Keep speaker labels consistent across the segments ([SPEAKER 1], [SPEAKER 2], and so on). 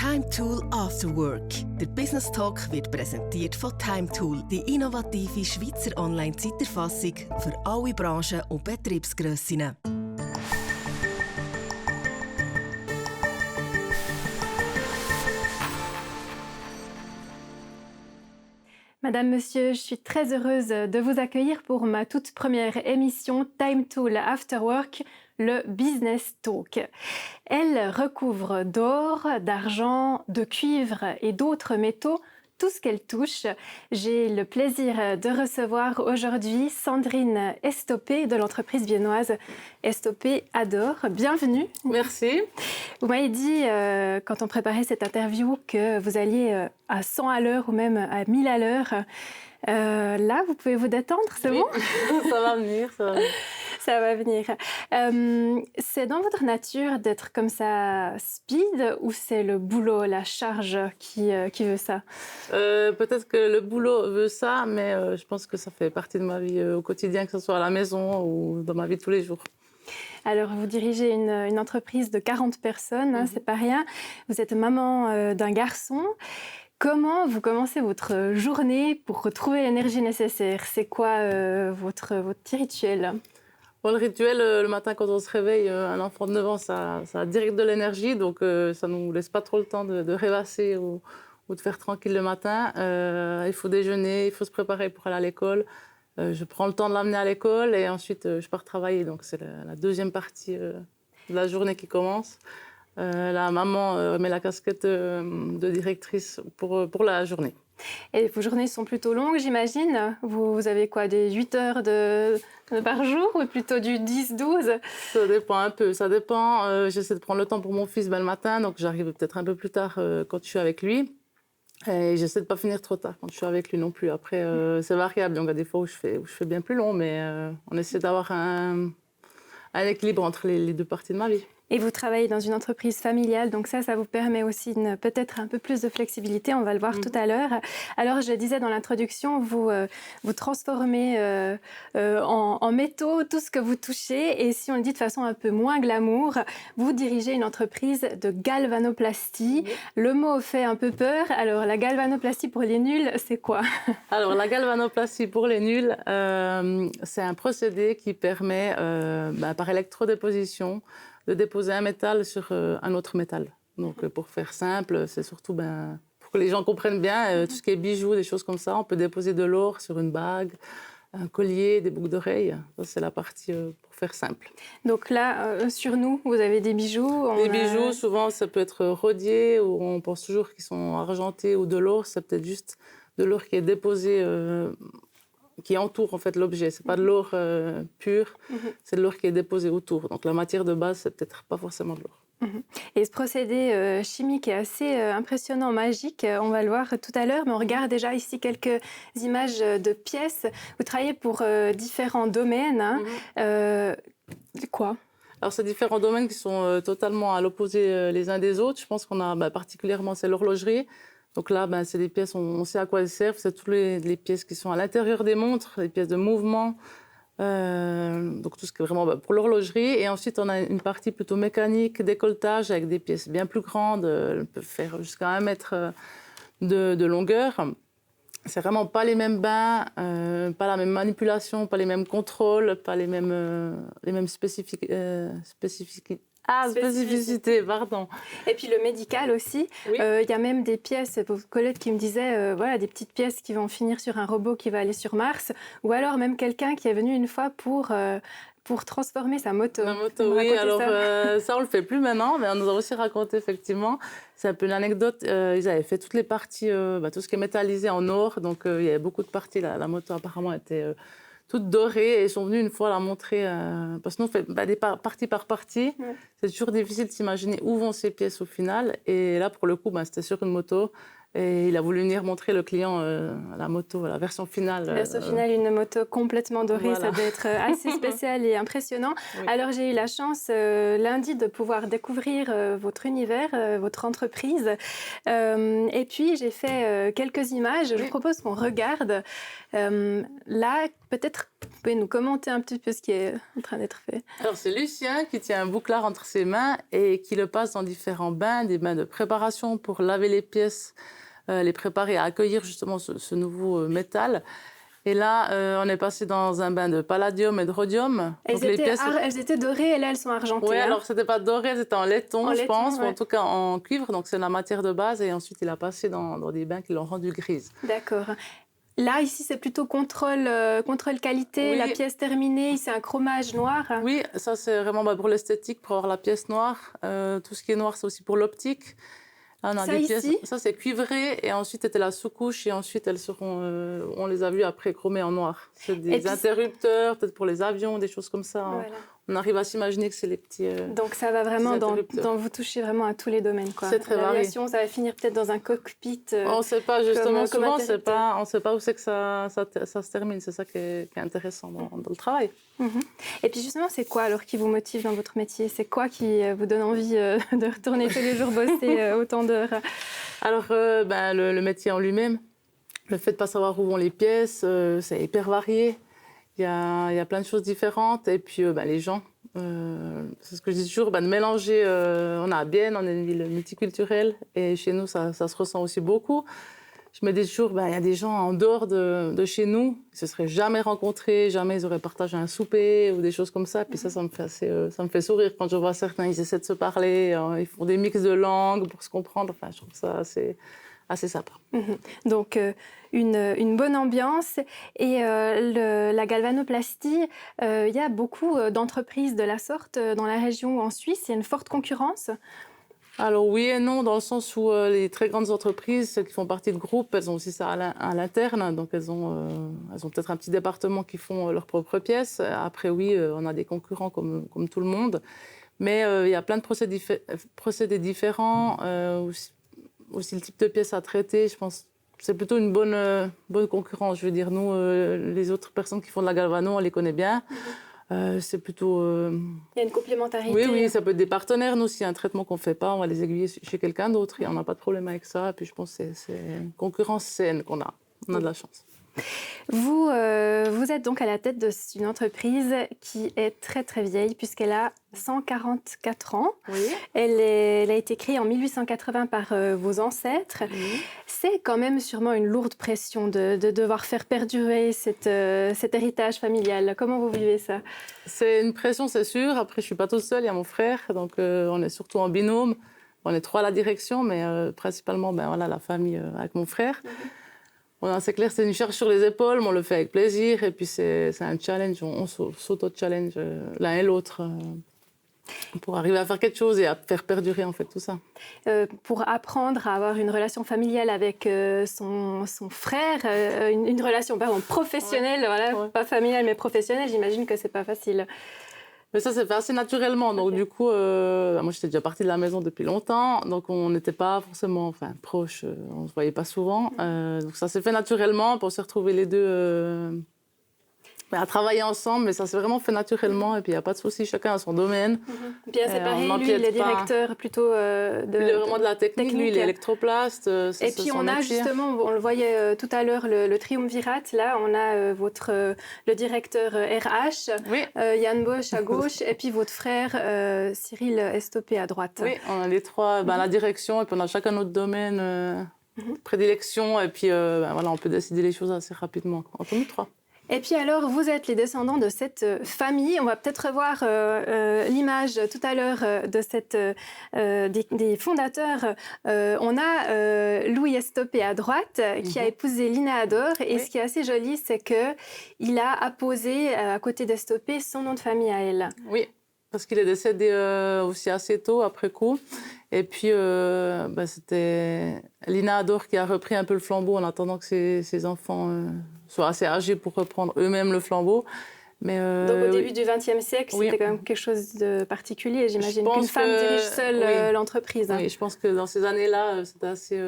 [SPEAKER 1] TimeTool After Work. Der Business Talk wird präsentiert von TimeTool, die innovative Schweizer Online-Zeiterfassung für alle Branchen und Betriebsgrössen.
[SPEAKER 2] Madame, Monsieur, je suis très heureuse de vous accueillir pour ma toute première émission TimeTool After Work, le Business Talk. Elle recouvre d'or, d'argent, de cuivre et d'autres métaux tout ce qu'elle touche. J'ai le plaisir de recevoir aujourd'hui Sandrine Estopé de l'entreprise viennoise Estopé Ador. Bienvenue.
[SPEAKER 3] Merci.
[SPEAKER 2] Vous m'avez dit, quand on préparait cette interview, que vous alliez à 100 à l'heure ou même à 1000 à l'heure. Là, vous pouvez vous détendre, c'est bon?
[SPEAKER 3] Ça va venir, ça va venir.
[SPEAKER 2] Ça va venir. C'est dans votre nature d'être comme ça speed ou c'est le boulot, la charge qui veut ça?
[SPEAKER 3] Peut-être que le boulot veut ça, mais je pense que ça fait partie de ma vie au quotidien, que ce soit à la maison ou dans ma vie de tous les jours.
[SPEAKER 2] Alors, vous dirigez une entreprise de 40 personnes, hein, c'est pas rien. Vous êtes maman d'un garçon. Comment vous commencez votre journée pour retrouver l'énergie nécessaire? C'est quoi votre petit rituel?
[SPEAKER 3] Bon, le rituel, le matin quand on se réveille, un enfant de 9 ans, ça a direct de l'énergie, donc ça ne nous laisse pas trop le temps de rêvasser ou de faire tranquille le matin. Il faut déjeuner, il faut se préparer pour aller à l'école. Je prends le temps de l'amener à l'école et ensuite je pars travailler. Donc c'est la deuxième partie de la journée qui commence. La maman met la casquette de directrice pour la journée.
[SPEAKER 2] Et vos journées sont plutôt longues, j'imagine. Vous avez quoi, des 8 heures par jour ou plutôt du 10-12?
[SPEAKER 3] Ça dépend un peu, ça dépend. J'essaie de prendre le temps pour mon fils le matin, donc j'arrive peut-être un peu plus tard quand je suis avec lui. Et j'essaie de ne pas finir trop tard quand je suis avec lui non plus. Après, c'est variable, donc il y a des fois où je fais bien plus long, mais on essaie d'avoir un équilibre entre les deux parties de ma vie.
[SPEAKER 2] Et vous travaillez dans une entreprise familiale, donc ça vous permet aussi peut-être un peu plus de flexibilité, on va le voir tout à l'heure. Alors, je disais dans l'introduction, vous transformez en métaux tout ce que vous touchez, et si on le dit de façon un peu moins glamour, vous dirigez une entreprise de galvanoplastie. Le mot fait un peu peur, alors la galvanoplastie pour les nuls, c'est quoi?
[SPEAKER 3] Alors, la galvanoplastie pour les nuls, c'est un procédé qui permet, par électrodéposition, de déposer un métal sur un autre métal. Donc, pour faire simple, c'est surtout pour que les gens comprennent bien, tout ce qui est bijoux, des choses comme ça. On peut déposer de l'or sur une bague, un collier, des boucles d'oreilles. Ça, c'est la partie pour faire simple.
[SPEAKER 2] Donc là, sur nous, vous avez des bijoux?
[SPEAKER 3] Bijoux, souvent, ça peut être rodier, ou on pense toujours qu'ils sont argentés, ou de l'or. C'est peut-être juste de l'or qui est déposé... qui entoure en fait l'objet. C'est pas de l'or pur, c'est de l'or qui est déposé autour. Donc la matière de base, c'est peut-être pas forcément de l'or.
[SPEAKER 2] Et ce procédé chimique est assez impressionnant, magique. On va le voir tout à l'heure, mais on regarde déjà ici quelques images de pièces. Vous travaillez pour différents domaines. Hein. Quoi?
[SPEAKER 3] Alors, c'est différents domaines qui sont totalement à l'opposé les uns des autres. Je pense qu'on a particulièrement, c'est l'horlogerie. Donc là, c'est des pièces, on sait à quoi elles servent. C'est toutes les pièces qui sont à l'intérieur des montres, les pièces de mouvement. Donc tout ce qui est vraiment pour l'horlogerie. Et ensuite, on a une partie plutôt mécanique, décolletage, avec des pièces bien plus grandes. Elles peuvent faire jusqu'à 1 mètre de longueur. C'est vraiment pas les mêmes bains, pas la même manipulation, pas les mêmes contrôles, pas les mêmes spécificité, pardon.
[SPEAKER 2] Et puis le médical aussi.
[SPEAKER 3] Oui.
[SPEAKER 2] Y a même des pièces, pour Colette qui me disait, voilà, des petites pièces qui vont finir sur un robot qui va aller sur Mars, ou alors même quelqu'un qui est venu une fois pour transformer sa moto.
[SPEAKER 3] La moto, oui. Alors ça, on le fait plus maintenant, mais on nous a aussi raconté effectivement. C'est un peu une anecdote. Ils avaient fait toutes les parties, tout ce qui est métallisé en or, donc il y avait beaucoup de parties. La moto apparemment était toutes dorées, et ils sont venus une fois la montrer, parce que nous on fait des partie par partie. Ouais. C'est toujours difficile de s'imaginer où vont ces pièces au final, et là pour le coup c'était sur une moto, et il a voulu venir montrer le client la moto, la version finale.
[SPEAKER 2] La version finale, une moto complètement dorée, voilà. Ça doit être assez spécial et impressionnant. Oui. Alors j'ai eu la chance lundi de pouvoir découvrir votre univers, votre entreprise, et puis j'ai fait quelques images. Je vous propose qu'on regarde. Là, peut-être vous pouvez nous commenter un petit peu ce qui est en train d'être fait.
[SPEAKER 3] Alors, c'est Lucien qui tient un bouclard entre ses mains et qui le passe dans différents bains, des bains de préparation pour laver les pièces, les préparer à accueillir justement ce nouveau métal. Et là, on est passé dans un bain de palladium et de rhodium.
[SPEAKER 2] Elles étaient dorées et là, elles sont argentées.
[SPEAKER 3] Oui,
[SPEAKER 2] hein.
[SPEAKER 3] alors c'était pas doré, elles étaient en laiton, je pense,
[SPEAKER 2] ouais.
[SPEAKER 3] ou en tout cas en cuivre, donc c'est la matière de base. Et ensuite, il a passé dans des bains qui l'ont rendu grise.
[SPEAKER 2] D'accord. Là, ici, c'est plutôt contrôle qualité,
[SPEAKER 3] Oui.
[SPEAKER 2] La pièce terminée, c'est un chromage noir.
[SPEAKER 3] Oui, ça c'est vraiment pour l'esthétique, pour avoir la pièce noire. Tout ce qui est noir, c'est aussi pour l'optique. Là, on a
[SPEAKER 2] Ça,
[SPEAKER 3] des
[SPEAKER 2] ici
[SPEAKER 3] pièces, ça c'est cuivré et ensuite c'était la sous-couche et ensuite elles seront, on les a vues après chromées en noir. C'est des interrupteurs, peut-être pour les avions, des choses comme ça.
[SPEAKER 2] Voilà.
[SPEAKER 3] On arrive à s'imaginer que c'est les petits.
[SPEAKER 2] Donc ça va vraiment dans vous touchez vraiment à tous les domaines, quoi.
[SPEAKER 3] C'est très varié.
[SPEAKER 2] L'aviation, ça va finir peut-être dans un cockpit.
[SPEAKER 3] On ne sait pas justement,
[SPEAKER 2] comme
[SPEAKER 3] souvent
[SPEAKER 2] interrupteur.
[SPEAKER 3] on ne sait pas où c'est que ça se termine. C'est ça qui est intéressant dans le travail.
[SPEAKER 2] Et puis justement, c'est quoi alors qui vous motive dans votre métier? C'est quoi qui vous donne envie de retourner tous les jours bosser autant d'heures?
[SPEAKER 3] Alors, le métier en lui-même, le fait de ne pas savoir où vont les pièces, c'est hyper varié. Il y a plein de choses différentes. Et puis, les gens, c'est ce que je dis toujours, de mélanger. On a Bienne, on est une ville multiculturelle. Et chez nous, ça se ressent aussi beaucoup. Je me dis toujours, il y a des gens en dehors de chez nous qui ne se seraient jamais rencontrés, jamais ils auraient partagé un souper ou des choses comme ça. Puis ça me fait sourire quand je vois certains, ils essaient de se parler, ils font des mix de langues pour se comprendre. Enfin, je trouve ça assez sympa.
[SPEAKER 2] Donc, une bonne ambiance. Et la galvanoplastie, il y a beaucoup d'entreprises de la sorte dans la région ou en Suisse. Il y a une forte concurrence.
[SPEAKER 3] Alors oui et non, dans le sens où les très grandes entreprises, celles qui font partie de groupes, elles ont aussi ça à l'interne. Donc elles ont peut-être un petit département qui font leurs propres pièces. Après oui, on a des concurrents comme tout le monde. Mais il y a plein de procédés différents. Aussi le type de pièces à traiter, je pense c'est plutôt une bonne concurrence. Je veux dire, nous, les autres personnes qui font de la galvano, on les connaît bien. C'est plutôt...
[SPEAKER 2] Il y a une complémentarité.
[SPEAKER 3] Oui, ça peut être des partenaires. Nous, s'il y a un traitement qu'on ne fait pas, on va les aiguiller chez quelqu'un d'autre et on n'a pas de problème avec ça. Et puis je pense que c'est une concurrence saine qu'on a. On a de la chance.
[SPEAKER 2] Vous êtes donc à la tête d'une entreprise qui est très très vieille puisqu'elle a 144 ans.
[SPEAKER 3] Oui.
[SPEAKER 2] Elle a été créée en 1880 par vos ancêtres.
[SPEAKER 3] Oui.
[SPEAKER 2] C'est quand même sûrement une lourde pression de devoir faire perdurer cet héritage familial. Comment vous vivez ça?
[SPEAKER 3] C'est une pression, c'est sûr. Après, je ne suis pas toute seule, il y a mon frère. Donc on est surtout en binôme. On est 3 à la direction, mais principalement la famille avec mon frère. C'est clair, c'est une charge sur les épaules, mais on le fait avec plaisir. Et puis, c'est un challenge, on s'auto-challenge l'un et l'autre pour arriver à faire quelque chose et à faire perdurer en fait tout ça.
[SPEAKER 2] Pour apprendre à avoir une relation familiale avec son frère, une relation professionnelle, pas familiale mais professionnelle, j'imagine que c'est pas facile.
[SPEAKER 3] Mais ça s'est fait assez naturellement. Donc, du coup, moi, j'étais déjà partie de la maison depuis longtemps. Donc, on n'était pas forcément proches. On ne se voyait pas souvent. Donc, ça s'est fait naturellement pour se retrouver les deux à travailler ensemble. Mais ça s'est vraiment fait naturellement. Et puis, il n'y a pas de souci. Chacun a son domaine.
[SPEAKER 2] Bien séparé. Lui, il est directeur plutôt
[SPEAKER 3] il est vraiment de la technique. Lui, il est électroplaste.
[SPEAKER 2] Et puis, on a justement, on le voyait tout à l'heure, le triumvirate. Là, on a le directeur RH,
[SPEAKER 3] oui.
[SPEAKER 2] Yann Bosch à gauche, et puis votre frère, Cyril Estopé à droite.
[SPEAKER 3] Oui, on a les 3, la direction, et puis on a chacun notre domaine de prédilection. Et puis, on peut décider les choses assez rapidement entre nous 3.
[SPEAKER 2] Et puis alors, vous êtes les descendants de cette famille. On va peut-être revoir l'image tout à l'heure des fondateurs. On a Louis Estopé à droite qui a épousé Lina Ador. Et ce qui est assez joli, c'est qu'il a apposé à côté d'Estopé son nom de famille à elle.
[SPEAKER 3] Oui, parce qu'il est décédé aussi assez tôt, après coup. Et puis, c'était Lina Ador qui a repris un peu le flambeau en attendant que ses enfants soient assez âgés pour reprendre eux-mêmes le flambeau. Mais,
[SPEAKER 2] donc, au début du XXe siècle, c'était quand même quelque chose de particulier, j'imagine, qu'une femme dirige seule l'entreprise.
[SPEAKER 3] Oui, je pense que dans ces années-là, c'était assez...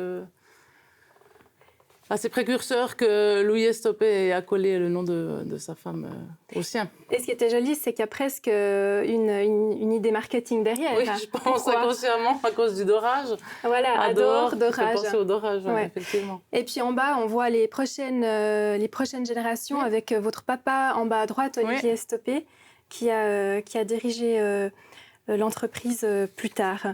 [SPEAKER 3] assez précurseur que Louis Estopé ait accolé le nom de sa femme au sien.
[SPEAKER 2] Et ce qui était joli, c'est qu'il y a presque une idée marketing derrière.
[SPEAKER 3] Oui, je pense inconsciemment à cause du dorage.
[SPEAKER 2] Voilà, Adore, dorage.
[SPEAKER 3] Ça fait penser au dorage, ouais. Effectivement.
[SPEAKER 2] Et puis en bas, on voit les prochaines générations avec votre papa en bas à droite, Olivier Estopé, qui a dirigé l'entreprise plus tard.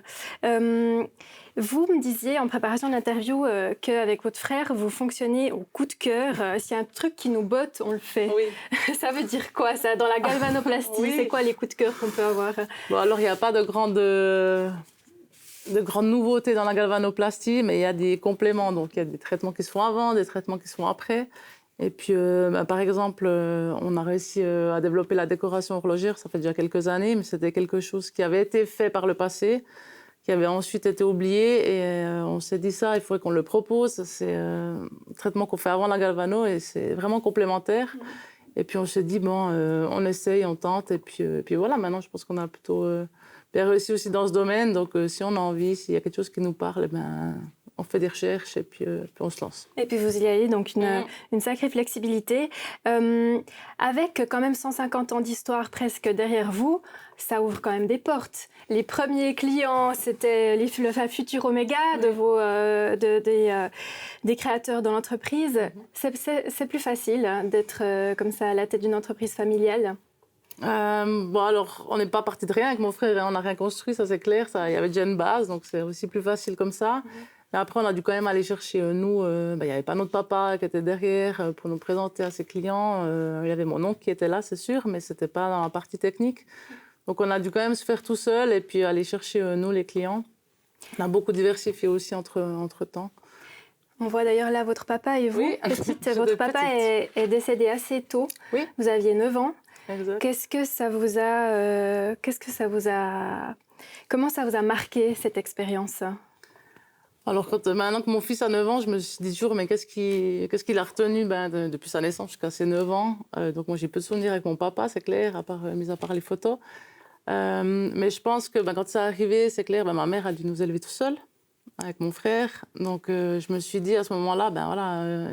[SPEAKER 2] Vous me disiez en préparation de l'interview qu'avec votre frère, vous fonctionnez au coup de cœur. S'il y a un truc qui nous botte, on le fait.
[SPEAKER 3] Oui.
[SPEAKER 2] Ça veut dire quoi, ça, dans la galvanoplastie?
[SPEAKER 3] Oui.
[SPEAKER 2] C'est quoi les coups de cœur qu'on peut avoir?
[SPEAKER 3] Bon, alors, il n'y a pas de grandes nouveautés dans la galvanoplastie, mais il y a des compléments. Donc, il y a des traitements qui se font avant, des traitements qui se font après. Et puis, par exemple, on a réussi à développer la décoration horlogère, ça fait déjà quelques années, mais c'était quelque chose qui avait été fait par le passé, qui avait ensuite été oublié. Et on s'est dit ça, il faudrait qu'on le propose. C'est un traitement qu'on fait avant la galvano et c'est vraiment complémentaire. Et puis, on s'est dit, bon, on essaye, on tente. Et puis voilà, maintenant, je pense qu'on a plutôt bien réussi aussi dans ce domaine. Donc, si on a envie, s'il y a quelque chose qui nous parle, on fait des recherches et puis on se lance.
[SPEAKER 2] Et puis vous y allez, donc une sacrée flexibilité. Avec quand même 150 ans d'histoire presque derrière vous, ça ouvre quand même des portes. Les premiers clients, c'était le futur Oméga des créateurs dans l'entreprise. C'est plus facile d'être comme ça à la tête d'une entreprise familiale.
[SPEAKER 3] Bon, alors, on n'est pas parti de rien avec mon frère, on n'a rien construit, ça c'est clair. Il y avait déjà une base, donc c'est aussi plus facile comme ça. Mais après, on a dû quand même aller chercher, nous, il n'y avait pas notre papa qui était derrière pour nous présenter à ses clients. Il y avait mon oncle qui était là, c'est sûr, mais ce n'était pas dans la partie technique. Donc, on a dû quand même se faire tout seul et puis aller chercher, nous, les clients. On a beaucoup diversifié aussi entre-temps.
[SPEAKER 2] On voit d'ailleurs là votre papa et vous, petite. Votre papa est décédé assez tôt.
[SPEAKER 3] Oui.
[SPEAKER 2] Vous aviez 9 ans.
[SPEAKER 3] Exact.
[SPEAKER 2] Comment ça vous a marqué cette expérience?
[SPEAKER 3] Alors, maintenant que mon fils a 9 ans, je me suis dit toujours, mais qu'est-ce qu'il a retenu depuis sa naissance jusqu'à ses 9 ans. Donc, moi, j'ai peu de souvenirs avec mon papa, c'est clair, mis à part les photos. Mais je pense que quand ça arrivé, c'est clair, ma mère a dû nous élever tout seul, avec mon frère. Donc, je me suis dit à ce moment-là,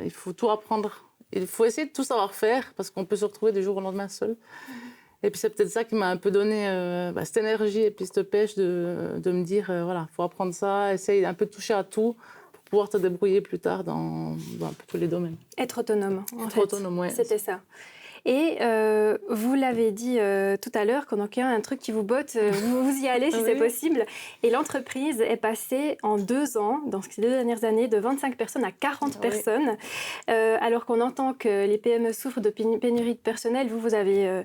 [SPEAKER 3] il faut tout apprendre. Il faut essayer de tout savoir faire, parce qu'on peut se retrouver du jour au lendemain seul. Et puis c'est peut-être ça qui m'a un peu donné cette énergie et puis cette pêche de me dire, il faut apprendre ça, essayer un peu de toucher à tout pour pouvoir te débrouiller plus tard dans un peu tous les domaines.
[SPEAKER 2] Être autonome, en fait.
[SPEAKER 3] Autonome, ouais.
[SPEAKER 2] C'était ça. Et vous l'avez dit tout à l'heure, quand il y a un truc qui vous botte, vous y allez si c'est possible. Et l'entreprise est passée en 2 ans, dans ces 2 dernières années, de 25 personnes à 40 personnes. Alors qu'on entend que les PME souffrent de pénurie de personnel, il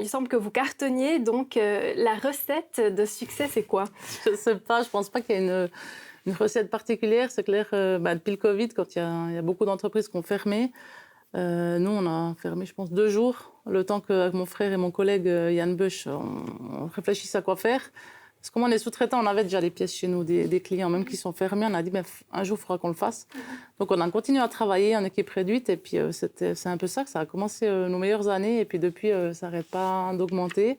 [SPEAKER 2] semble que vous cartonniez. Donc la recette de succès, c'est quoi?
[SPEAKER 3] Je ne sais pas, je ne pense pas qu'il y ait une recette particulière. C'est clair, depuis le Covid, quand il y a beaucoup d'entreprises qui ont fermé, nous, on a fermé, je pense, 2 jours, le temps qu'avec mon frère et mon collègue Yann Bush, on réfléchisse à quoi faire. Parce que comme on est sous-traitant, on avait déjà les pièces chez nous, des clients même qui sont fermés. On a dit, un jour, il faudra qu'on le fasse. Donc, on a continué à travailler en équipe réduite. Et puis, c'est un peu ça que ça a commencé nos meilleures années. Et puis, depuis, ça n'arrête pas d'augmenter.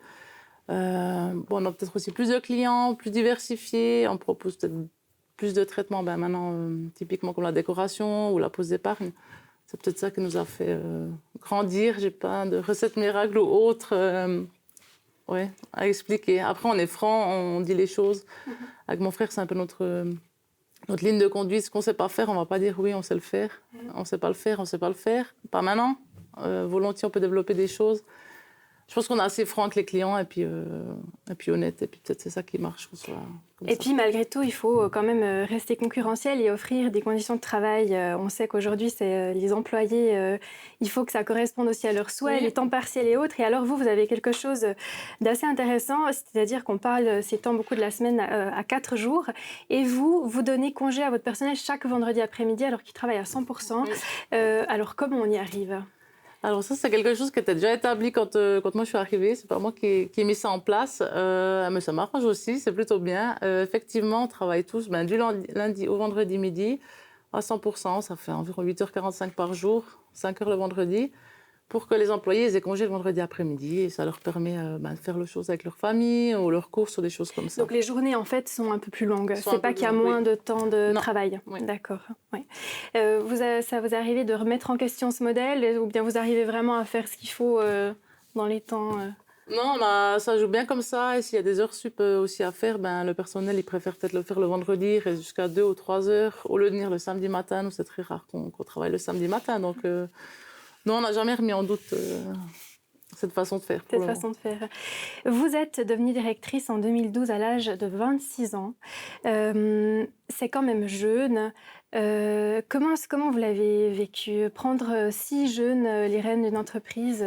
[SPEAKER 3] On a peut-être aussi plus de clients, plus diversifiés. On propose peut-être plus de traitements, maintenant, typiquement comme la décoration ou la pose d'épargne. C'est peut-être ça qui nous a fait grandir. Je n'ai pas de recette miracle ou autre à expliquer. Après, on est franc, on dit les choses. Avec mon frère, c'est un peu notre ligne de conduite. Ce qu'on ne sait pas faire, on ne va pas dire oui, on sait le faire. On ne sait pas le faire, on ne sait pas le faire. Pas maintenant. Volontiers, on peut développer des choses. Je pense qu'on est assez franc avec les clients et puis honnête. Et puis peut-être c'est ça qui marche.
[SPEAKER 2] Puis malgré tout, il faut quand même rester concurrentiel et offrir des conditions de travail. On sait qu'aujourd'hui, c'est les employés, il faut que ça corresponde aussi à leurs souhaits, les temps partiels et autres. Et alors vous avez quelque chose d'assez intéressant, c'est-à-dire qu'on parle ces temps beaucoup de la semaine à 4 jours. Et vous donnez congé à votre personnel chaque vendredi après-midi alors qu'ils travaillent à 100%. Alors comment on y arrive ?
[SPEAKER 3] Alors ça, c'est quelque chose qui était déjà établi quand moi je suis arrivée. C'est pas moi qui ai mis ça en place, mais ça m'arrange aussi, c'est plutôt bien. Effectivement, on travaille tous du lundi au vendredi midi à 100%. Ça fait environ 8h45 par jour, 5 heures le vendredi. pour que les employés aient congé le vendredi après-midi. Et ça leur permet de faire les choses avec leur famille ou leurs courses ou des choses comme ça.
[SPEAKER 2] Donc les journées en fait sont un peu plus longues.
[SPEAKER 3] Sont
[SPEAKER 2] C'est
[SPEAKER 3] un
[SPEAKER 2] pas
[SPEAKER 3] peu
[SPEAKER 2] qu'il y a
[SPEAKER 3] plus longues,
[SPEAKER 2] moins
[SPEAKER 3] oui.
[SPEAKER 2] de temps de
[SPEAKER 3] Non.
[SPEAKER 2] travail.
[SPEAKER 3] Oui.
[SPEAKER 2] D'accord. Oui. Ça vous est arrivé de remettre en question ce modèle ou bien vous arrivez vraiment à faire ce qu'il faut dans les temps
[SPEAKER 3] Non, ça joue bien comme ça. Et s'il y a des heures sup aussi à faire, le personnel, il préfère peut-être le faire le vendredi, il reste jusqu'à 2 ou 3 heures, au lieu de venir le samedi matin. Nous, c'est très rare qu'on travaille le samedi matin. Donc, non, on n'a jamais remis en doute cette façon de faire.
[SPEAKER 2] cette façon de faire. Vous êtes devenue directrice en 2012 à l'âge de 26 ans. C'est quand même jeune. Comment vous l'avez vécu? Prendre si jeune les rênes d'une entreprise,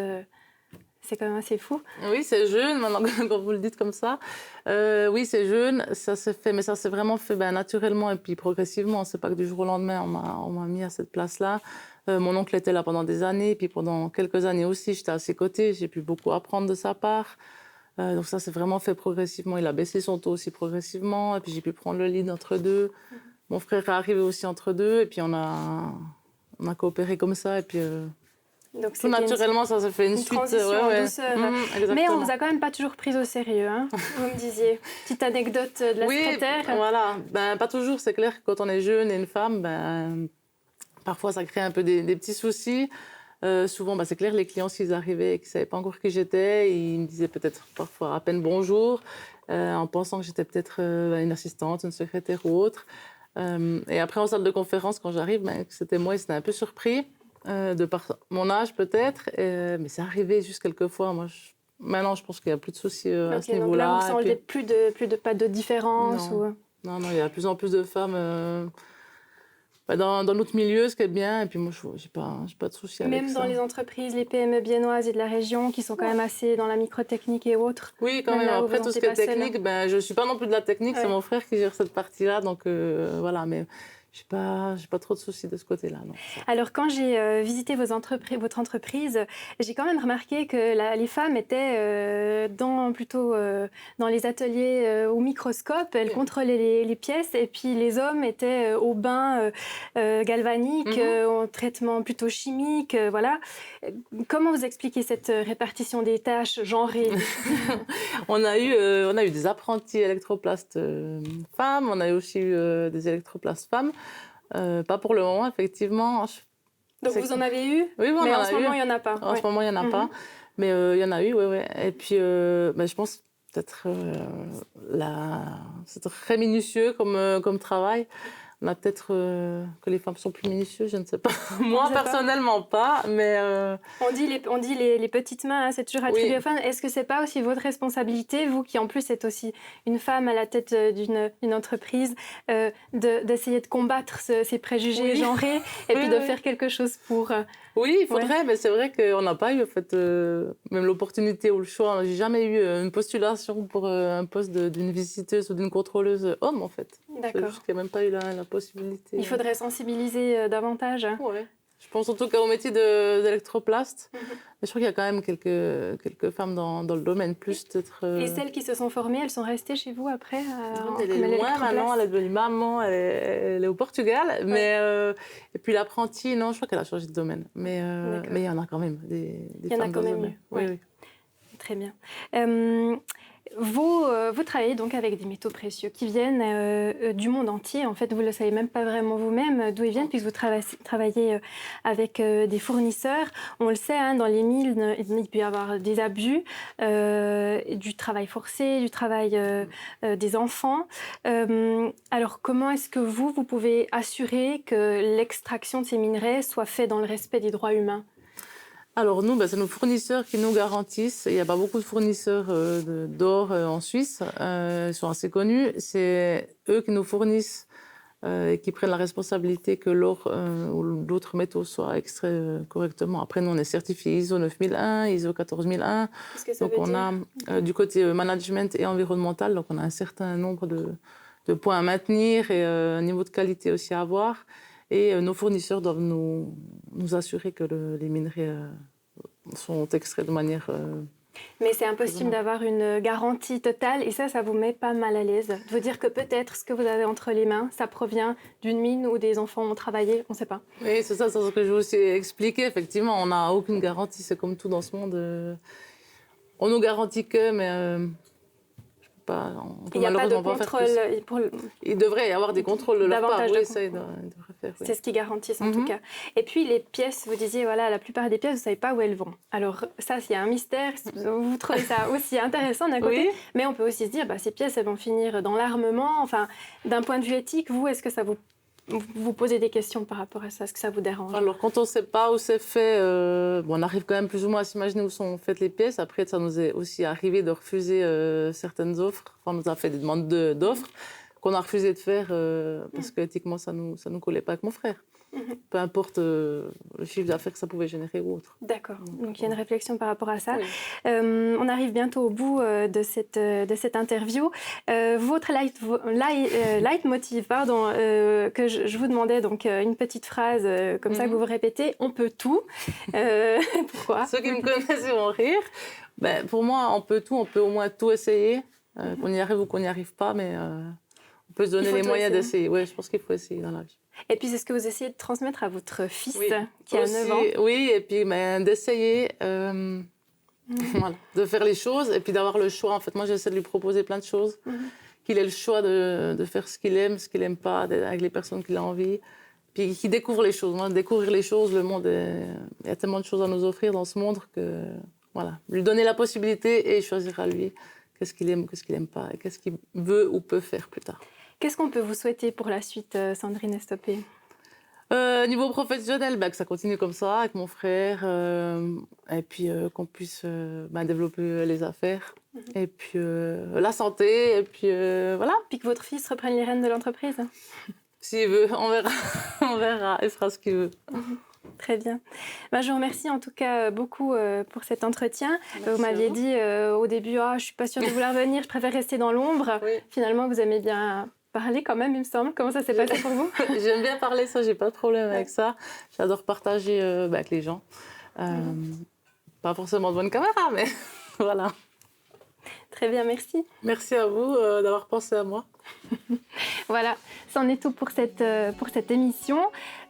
[SPEAKER 2] c'est quand même assez fou.
[SPEAKER 3] Oui, c'est jeune, maintenant quand vous le dites comme ça. Oui, c'est jeune, ça s'est fait, mais ça s'est vraiment fait naturellement et puis progressivement. C'est pas que du jour au lendemain, on m'a mis à cette place-là. Mon oncle était là pendant des années, puis pendant quelques années aussi, j'étais à ses côtés, j'ai pu beaucoup apprendre de sa part. Donc ça s'est vraiment fait progressivement. Il a baissé son taux aussi progressivement, et puis j'ai pu prendre le lead entre deux. Mon frère est arrivé aussi entre deux, et puis on a coopéré comme ça, et puis...
[SPEAKER 2] Donc
[SPEAKER 3] tout naturellement, ça s'est fait une suite.
[SPEAKER 2] Transition en douceur. Mais on vous a quand même pas toujours pris au sérieux, hein, vous me disiez. Petite anecdote de la secrétaire.
[SPEAKER 3] Voilà. Pas toujours. C'est clair que quand on est jeune et une femme, parfois ça crée un peu des petits soucis. Souvent, c'est clair, les clients, s'ils arrivaient et qu'ils ne savaient pas encore qui j'étais, ils me disaient peut-être parfois à peine bonjour, en pensant que j'étais peut-être une assistante, une secrétaire ou autre. Et après, en salle de conférence, quand j'arrive, que c'était moi, ils étaient un peu surpris. De par mon âge peut-être, mais c'est arrivé juste quelques fois. Maintenant, je pense qu'il n'y a plus de soucis à ce niveau-là.
[SPEAKER 2] Donc là, vous sentez pas de différence
[SPEAKER 3] Non, il y a de plus en plus de femmes dans notre milieu, ce qui est bien. Et puis moi, je n'ai pas de soucis avec ça.
[SPEAKER 2] Même dans les entreprises, les PME viennoises et de la région, qui sont quand même assez dans la microtechnique et autres.
[SPEAKER 3] Oui, quand même. Après, tout ce qui est technique, je ne suis pas non plus de la technique, c'est mon frère qui gère cette partie-là. Donc voilà, mais... j'ai pas trop de soucis de ce côté-là. Non.
[SPEAKER 2] Alors, quand j'ai visité votre entreprise, j'ai quand même remarqué que les femmes étaient plutôt dans les ateliers au microscope. Elles contrôlaient les pièces et puis les hommes étaient au bain galvanique, en traitement plutôt chimique. Voilà. Comment vous expliquez cette répartition des tâches genrées?
[SPEAKER 3] On a eu des apprentis électroplastes femmes, on a aussi eu des électroplastes femmes. Pas pour le moment, effectivement.
[SPEAKER 2] Donc vous en avez eu?
[SPEAKER 3] Oui,
[SPEAKER 2] mais en ce moment, il n'y en a pas.
[SPEAKER 3] En ce moment, il n'y en a pas. Mais il y en a eu, oui. Et puis, je pense peut-être c'est très minutieux comme travail. On a peut-être que les femmes sont plus minutieuses, je ne sais pas. Moi, personnellement, pas. Mais
[SPEAKER 2] on dit les petites mains, hein, c'est toujours attribué aux femmes. Est-ce que c'est pas aussi votre responsabilité, vous qui en plus êtes aussi une femme à la tête d'une entreprise, d'essayer de combattre ces préjugés genrés et puis de faire quelque chose pour...
[SPEAKER 3] Oui, il faudrait, mais c'est vrai qu'on n'a pas eu en fait, même l'opportunité ou le choix. J'ai jamais eu une postulation pour un poste d'une visiteuse ou d'une contrôleuse homme, en fait.
[SPEAKER 2] D'accord.
[SPEAKER 3] Je n'ai même pas eu la possibilité.
[SPEAKER 2] Il faudrait sensibiliser davantage.
[SPEAKER 3] Oui. Je pense en tout cas au métier d'électroplaste. Mais je crois qu'il y a quand même quelques femmes dans le domaine, plus peut-être...
[SPEAKER 2] Et celles qui se sont formées, elles sont restées chez vous après
[SPEAKER 3] Elle est loin maintenant, elle est devenue maman, elle est au Portugal. Mais, et puis l'apprentie, non, je crois qu'elle a changé de domaine. Mais il y en a quand même des femmes dans le domaine. Oui.
[SPEAKER 2] Très bien. Vous travaillez donc avec des métaux précieux qui viennent du monde entier. En fait, vous ne le savez même pas vraiment vous-même d'où ils viennent, puisque vous travaillez avec des fournisseurs. On le sait, hein, dans les mines, il peut y avoir des abus, du travail forcé, du travail des enfants. Alors, comment est-ce que vous pouvez assurer que l'extraction de ces minerais soit faite dans le respect des droits humains ?
[SPEAKER 3] Alors nous, c'est nos fournisseurs qui nous garantissent. Il n'y a pas beaucoup de fournisseurs d'or en Suisse. Ils sont assez connus. C'est eux qui nous fournissent et qui prennent la responsabilité que l'or ou d'autres métaux soient extraits correctement. Après, nous, on est certifié ISO 9001, ISO 14001.
[SPEAKER 2] Qu'est-ce que ça veut dire ?
[SPEAKER 3] Donc on a du côté management et environnemental, donc on a un certain nombre de points à maintenir et un niveau de qualité aussi à avoir. Et nos fournisseurs doivent nous assurer que les minerais sont extraits de manière
[SPEAKER 2] Mais c'est impossible d'avoir une garantie totale et ça vous met pas mal à l'aise. De vous dire que peut-être ce que vous avez entre les mains, ça provient d'une mine où des enfants ont travaillé, on ne sait pas.
[SPEAKER 3] Oui, c'est ça, c'est ce que je veux aussi expliquer. Effectivement, on n'a aucune garantie, c'est comme tout dans ce monde. On nous garantit que, mais
[SPEAKER 2] il n'y a pas de contrôle.
[SPEAKER 3] Il devrait y avoir des contrôles de leur part. Oui, ça, ils devraient faire. Oui.
[SPEAKER 2] C'est ce qu'ils garantissent en tout cas. Et puis les pièces, vous disiez, voilà, la plupart des pièces, vous ne savez pas où elles vont. Alors ça, s'il y a un mystère, vous trouvez ça aussi intéressant d'un côté, mais on peut aussi se dire, ces pièces, elles vont finir dans l'armement. Enfin, d'un point de vue éthique, vous, est-ce que ça vous posez des questions par rapport à ça? Est-ce que ça vous dérange?
[SPEAKER 3] Alors, quand on ne sait pas où c'est fait, on arrive quand même plus ou moins à s'imaginer où sont faites les pièces. Après, ça nous est aussi arrivé de refuser certaines offres. Enfin, on nous a fait des demandes d'offres qu'on a refusé de faire parce qu'éthiquement, ça nous collait pas avec mon frère. Peu importe le chiffre d'affaires que ça pouvait générer ou autre.
[SPEAKER 2] D'accord. Donc, il y a une réflexion par rapport à ça. Oui. On arrive bientôt au bout de cette interview. Votre leitmotiv, que je vous demandais, donc une petite phrase comme ça que vous répétez, on peut tout. Pourquoi?
[SPEAKER 3] Ceux qui me connaissent vont rire. Pour moi, on peut tout, on peut au moins tout essayer. Qu'on y arrive ou qu'on n'y arrive pas, mais on peut se donner les moyens d'essayer. Oui, je pense qu'il faut essayer dans la vie.
[SPEAKER 2] Et puis, c'est ce que vous essayez de transmettre à votre fils qui a 9 ans.
[SPEAKER 3] Oui, et puis d'essayer voilà, de faire les choses et puis d'avoir le choix. En fait, moi, j'essaie de lui proposer plein de choses. Qu'il ait le choix de faire ce qu'il n'aime pas, avec les personnes qu'il a envie. Puis qu'il découvre les choses. Moi, découvrir les choses, le monde, il y a tellement de choses à nous offrir dans ce monde que, voilà, lui donner la possibilité et choisir à lui qu'est-ce qu'il aime, qu'est-ce qu'il n'aime pas et qu'est-ce qu'il veut ou peut faire plus tard.
[SPEAKER 2] Qu'est-ce qu'on peut vous souhaiter pour la suite, Sandrine Estopé?
[SPEAKER 3] Niveau professionnel, que ça continue comme ça avec mon frère et puis qu'on puisse développer les affaires et puis la santé et puis voilà.
[SPEAKER 2] Puis que votre fils reprenne les rênes de l'entreprise.
[SPEAKER 3] S'il veut, on verra. On verra, il fera ce qu'il veut.
[SPEAKER 2] Très bien. Je vous remercie en tout cas beaucoup pour cet entretien.
[SPEAKER 3] Merci
[SPEAKER 2] vous m'aviez dit au début, je ne suis pas sûre de vouloir venir, je préfère rester dans l'ombre. Oui. Finalement, vous aimez bien parler quand même, il me semble. Comment ça s'est passé pour vous?
[SPEAKER 3] J'aime bien parler, ça, j'ai pas de problème avec ça. J'adore partager avec les gens. Pas forcément devant une caméra, mais voilà.
[SPEAKER 2] Très bien, merci.
[SPEAKER 3] Merci à vous d'avoir pensé à moi.
[SPEAKER 2] Voilà, c'en est tout pour cette émission.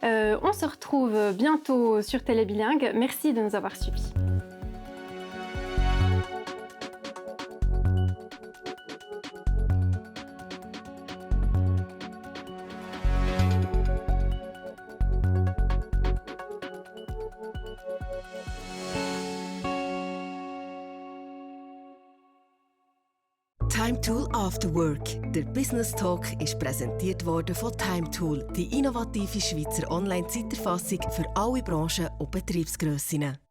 [SPEAKER 2] On se retrouve bientôt sur Télébilingue. Merci de nous avoir suivis.
[SPEAKER 1] Time Tool After Work. Der Business Talk ist präsentiert worden von Time Tool, die innovative Schweizer Online-Zeiterfassung für alle Branchen und Betriebsgrössen.